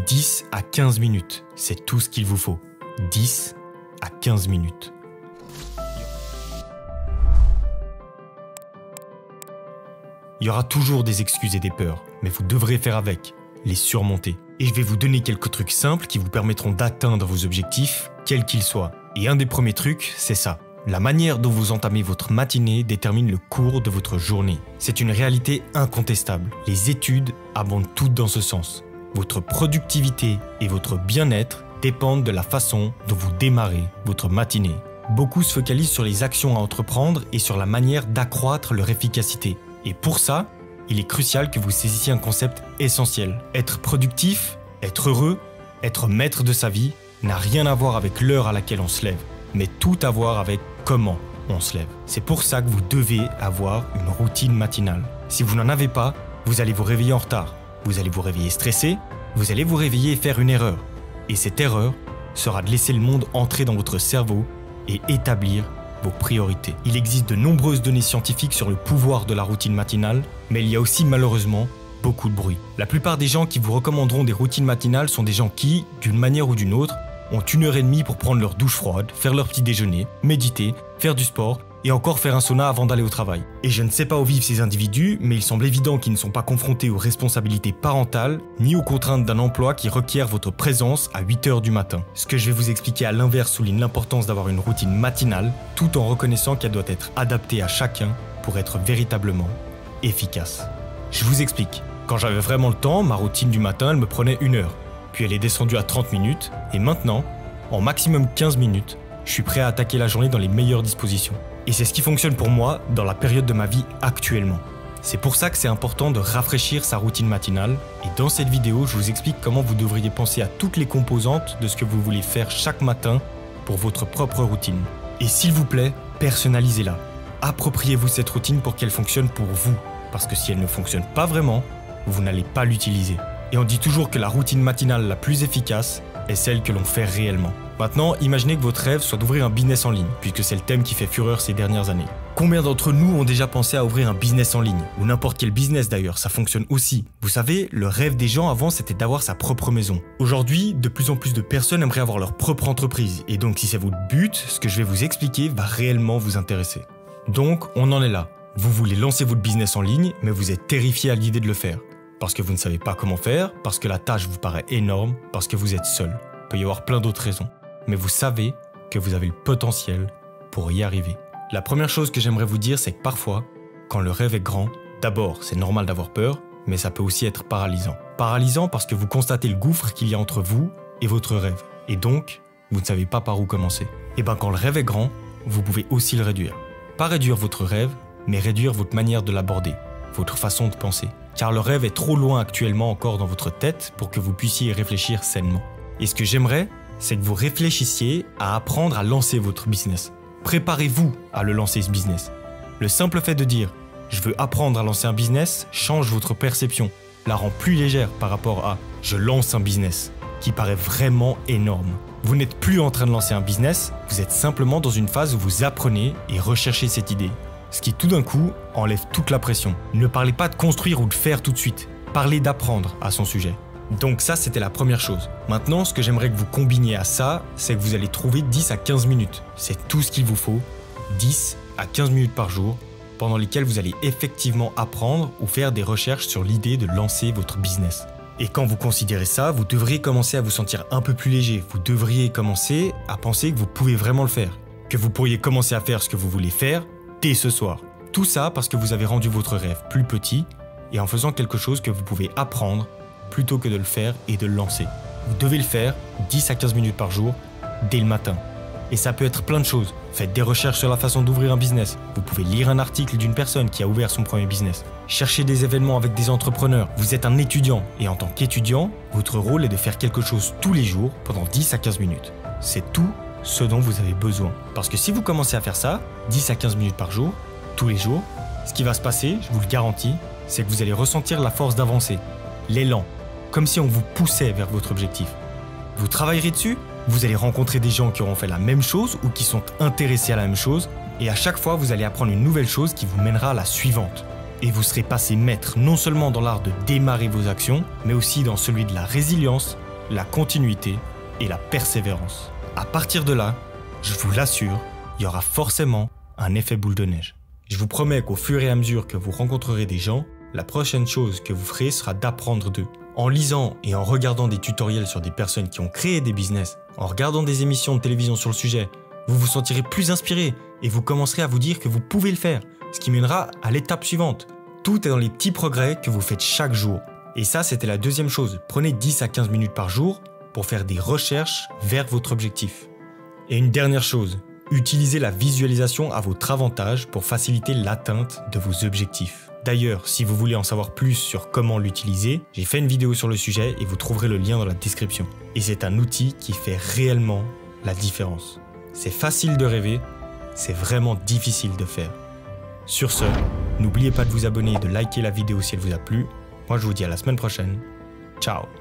10 à 15 minutes, c'est tout ce qu'il vous faut. 10 à 15 minutes. Il y aura toujours des excuses et des peurs, mais vous devrez faire avec, les surmonter. Et je vais vous donner quelques trucs simples qui vous permettront d'atteindre vos objectifs, quels qu'ils soient. Et un des premiers trucs, c'est ça. La manière dont vous entamez votre matinée détermine le cours de votre journée. C'est une réalité incontestable. Les études abondent toutes dans ce sens. Votre productivité et votre bien-être dépendent de la façon dont vous démarrez votre matinée. Beaucoup se focalisent sur les actions à entreprendre et sur la manière d'accroître leur efficacité. Et pour ça, il est crucial que vous saisissiez un concept essentiel. Être productif, être heureux, être maître de sa vie n'a rien à voir avec l'heure à laquelle on se lève, mais tout à voir avec comment on se lève. C'est pour ça que vous devez avoir une routine matinale. Si vous n'en avez pas, vous allez vous réveiller en retard, vous allez vous réveiller stressé, vous allez vous réveiller et faire une erreur. Et cette erreur sera de laisser le monde entrer dans votre cerveau et établir vos priorités. Il existe de nombreuses données scientifiques sur le pouvoir de la routine matinale, mais il y a aussi malheureusement beaucoup de bruit. La plupart des gens qui vous recommanderont des routines matinales sont des gens qui, d'une manière ou d'une autre, ont 1h30 pour prendre leur douche froide, faire leur petit déjeuner, méditer, faire du sport et encore faire un sauna avant d'aller au travail. Et je ne sais pas où vivent ces individus, mais il semble évident qu'ils ne sont pas confrontés aux responsabilités parentales ni aux contraintes d'un emploi qui requiert votre présence à 8h du matin. Ce que je vais vous expliquer à l'inverse souligne l'importance d'avoir une routine matinale tout en reconnaissant qu'elle doit être adaptée à chacun pour être véritablement efficace. Je vous explique. Quand j'avais vraiment le temps, ma routine du matin, elle me prenait 1 heure. Puis elle est descendue à 30 minutes et maintenant, en maximum 15 minutes, je suis prêt à attaquer la journée dans les meilleures dispositions. Et c'est ce qui fonctionne pour moi dans la période de ma vie actuellement. C'est pour ça que c'est important de rafraîchir sa routine matinale. Et dans cette vidéo, je vous explique comment vous devriez penser à toutes les composantes de ce que vous voulez faire chaque matin pour votre propre routine. Et s'il vous plaît, personnalisez-la. Appropriez-vous cette routine pour qu'elle fonctionne pour vous. Parce que si elle ne fonctionne pas vraiment, vous n'allez pas l'utiliser. Et on dit toujours que la routine matinale la plus efficace est celle que l'on fait réellement. Maintenant, imaginez que votre rêve soit d'ouvrir un business en ligne, puisque c'est le thème qui fait fureur ces dernières années. Combien d'entre nous ont déjà pensé à ouvrir un business en ligne? Ou n'importe quel business d'ailleurs, ça fonctionne aussi. Vous savez, le rêve des gens avant, c'était d'avoir sa propre maison. Aujourd'hui, de plus en plus de personnes aimeraient avoir leur propre entreprise. Et donc, si c'est votre but, ce que je vais vous expliquer va réellement vous intéresser. Donc, on en est là. Vous voulez lancer votre business en ligne, mais vous êtes terrifié à l'idée de le faire. Parce que vous ne savez pas comment faire, parce que la tâche vous paraît énorme, parce que vous êtes seul. Il peut y avoir plein d'autres raisons. Mais vous savez que vous avez le potentiel pour y arriver. La première chose que j'aimerais vous dire, c'est que parfois, quand le rêve est grand, d'abord, c'est normal d'avoir peur, mais ça peut aussi être paralysant. Paralysant parce que vous constatez le gouffre qu'il y a entre vous et votre rêve. Et donc, vous ne savez pas par où commencer. Et bien quand le rêve est grand, vous pouvez aussi le réduire. Pas réduire votre rêve, mais réduire votre manière de l'aborder, votre façon de penser. Car le rêve est trop loin actuellement encore dans votre tête pour que vous puissiez y réfléchir sainement. Et ce que j'aimerais, c'est que vous réfléchissiez à apprendre à lancer votre business. Préparez-vous à le lancer ce business. Le simple fait de dire « je veux apprendre à lancer un business » change votre perception, la rend plus légère par rapport à « je lance un business » qui paraît vraiment énorme. Vous n'êtes plus en train de lancer un business, vous êtes simplement dans une phase où vous apprenez et recherchez cette idée. Ce qui tout d'un coup enlève toute la pression. Ne parlez pas de construire ou de faire tout de suite, parlez d'apprendre à son sujet. Donc ça, c'était la première chose. Maintenant, ce que j'aimerais que vous combiniez à ça, c'est que vous allez trouver 10 à 15 minutes. C'est tout ce qu'il vous faut, 10 à 15 minutes par jour, pendant lesquelles vous allez effectivement apprendre ou faire des recherches sur l'idée de lancer votre business. Et quand vous considérez ça, vous devriez commencer à vous sentir un peu plus léger. Vous devriez commencer à penser que vous pouvez vraiment le faire. Que vous pourriez commencer à faire ce que vous voulez faire dès ce soir. Tout ça parce que vous avez rendu votre rêve plus petit et en faisant quelque chose que vous pouvez apprendre plutôt que de le faire et de le lancer. Vous devez le faire 10 à 15 minutes par jour, dès le matin. Et ça peut être plein de choses. Faites des recherches sur la façon d'ouvrir un business. Vous pouvez lire un article d'une personne qui a ouvert son premier business. Cherchez des événements avec des entrepreneurs. Vous êtes un étudiant et en tant qu'étudiant, votre rôle est de faire quelque chose tous les jours pendant 10 à 15 minutes. C'est tout ce dont vous avez besoin. Parce que si vous commencez à faire ça, 10 à 15 minutes par jour, tous les jours, ce qui va se passer, je vous le garantis, c'est que vous allez ressentir la force d'avancer, l'élan, comme si on vous poussait vers votre objectif. Vous travaillerez dessus, vous allez rencontrer des gens qui auront fait la même chose ou qui sont intéressés à la même chose, et à chaque fois, vous allez apprendre une nouvelle chose qui vous mènera à la suivante. et vous serez passé maître non seulement dans l'art de démarrer vos actions, mais aussi dans celui de la résilience, la continuité et la persévérance. À partir de là, je vous l'assure, il y aura forcément un effet boule de neige. Je vous promets qu'au fur et à mesure que vous rencontrerez des gens, la prochaine chose que vous ferez sera d'apprendre d'eux. En lisant et en regardant des tutoriels sur des personnes qui ont créé des business, en regardant des émissions de télévision sur le sujet, vous vous sentirez plus inspiré et vous commencerez à vous dire que vous pouvez le faire, ce qui mènera à l'étape suivante. Tout est dans les petits progrès que vous faites chaque jour. Et ça, c'était la deuxième chose. Prenez 10 à 15 minutes par jour pour faire des recherches vers votre objectif. Et une dernière chose, utilisez la visualisation à votre avantage pour faciliter l'atteinte de vos objectifs. D'ailleurs, si vous voulez en savoir plus sur comment l'utiliser, j'ai fait une vidéo sur le sujet et vous trouverez le lien dans la description. Et c'est un outil qui fait réellement la différence. C'est facile de rêver, c'est vraiment difficile de faire. Sur ce, n'oubliez pas de vous abonner et de liker la vidéo si elle vous a plu. Moi, je vous dis à la semaine prochaine. Ciao!